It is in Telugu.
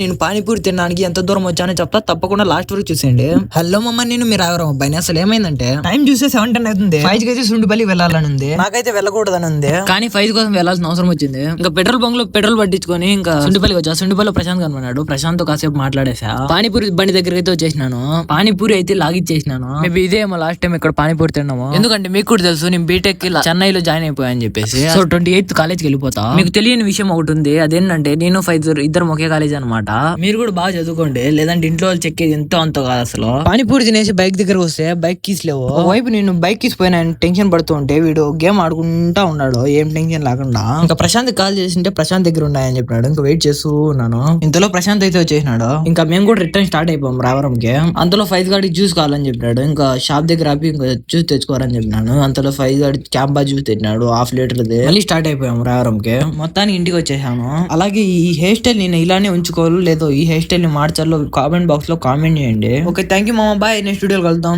నేను పానీపూరి తినడానికి ఎంత దూరం వచ్చానో చెప్తా, తప్పకుండా లాస్ట్ వరకు చూసేయండి. హలో మమ్మ, నేను మీరు ఎవరు అబ్బాయి? అసలు ఏమైందంటే టైం చూస్తే 7:10 అవుతుంది. 5 కి అయితే సుండిపల్లి వెళ్ళాలని ఉంది, నాకైతే వెళ్ళకూడదని ఉంది. కానీ 5 కోసం వెళ్ళాల్సిన అవసరం వచ్చింది. ఇంకా పెట్రోల్ బంక్ లో పెట్రోల్ పట్టించుకొని ఇంకా సుండిపల్లికి వచ్చా. సుండిపల్లి ప్రశాంత్ కనబడ్డాడు. ప్రశాంత్ తో కాసేపు మాట్లాడేసా. పానీపూరి బండి దగ్గరికి అయితే వచ్చేసినాను. పానీపూరి అయితే లాగిచ్చేసినాను. మేబీ ఇదే లాస్ట్ టైం ఇక్కడ పానీపూరి తిన్నాము. ఎందుకంటే మీకు కూడా తెలుసు, నేను బీటెక్ కి చెన్నైలో జాయిన్ అయిపోయాని చెప్పేసి. సో 28th కాలేజ్కి వెళ్ళిపోతా. మీకు తెలియని విషయం ఒకటి ఉంది, అదేంటంటే నేను ఫైజర్ ఇద్దరు ఒకే కాలేజ్ అనమాట. మీరు కూడా బాగా చదువుకోండి, లేదంటే ఇంట్లో వాళ్ళు చెక్కేది ఎంతో అంత కాదు. అసలు పానీపూరి తినేసి బైక్ దగ్గరకు వస్తే బైక్ కీస్ లేవు. వైపు నేను బైక్ కీస్ పోయినా టెన్షన్ పడుతూ ఉంటే వీడు గేమ్ ఆడుకుంటా ఉన్నాడు, ఏం టెన్షన్ లేకుండా. ఇంకా ప్రశాంత్ కాల్ చేసింటే ప్రశాంత్ దగ్గర ఉన్నాయని చెప్పినాడు. ఇంకా వెయిట్ చేస్తూ ఉన్నాను. ఇంతలో ప్రశాంత్ అయితే వచ్చేసినాడు. ఇంకా మేము కూడా రిటర్న్ స్టార్ట్ అయిపోయాం రావరంకి. అంతలో ఫైజ్ గాడికి జ్యూస్ కావాలని చెప్పినాడు. ఇంకా షాప్ దగ్గర ఆపి ఇంకా జ్యూస్ తెచ్చుకోవాలని చెప్పినాను. అంతలో ఫైజ్ గాడి క్యాంపా జ్యూస్ తెచ్చినాడు, 1/2 లీటర్ది. మళ్ళీ స్టార్ట్ అయిపోయాం రావరంకి. మొత్తానికి ఇంటికి వచ్చేసాను. అలాగే ఈ హెయిర్ స్టైల్ నేను ఇలానే ఉంచుకోవాలి లేదో, ఈ హెయిర్ స్టైల్ ని మార్చాలో కామెంట్ బాక్స్ లో కామెంట్ చేయండి. ఓకే, థ్యాంక్ యూ మామ, బాయ్. నెక్స్ట్ వీడియోలో కలుద్దాం.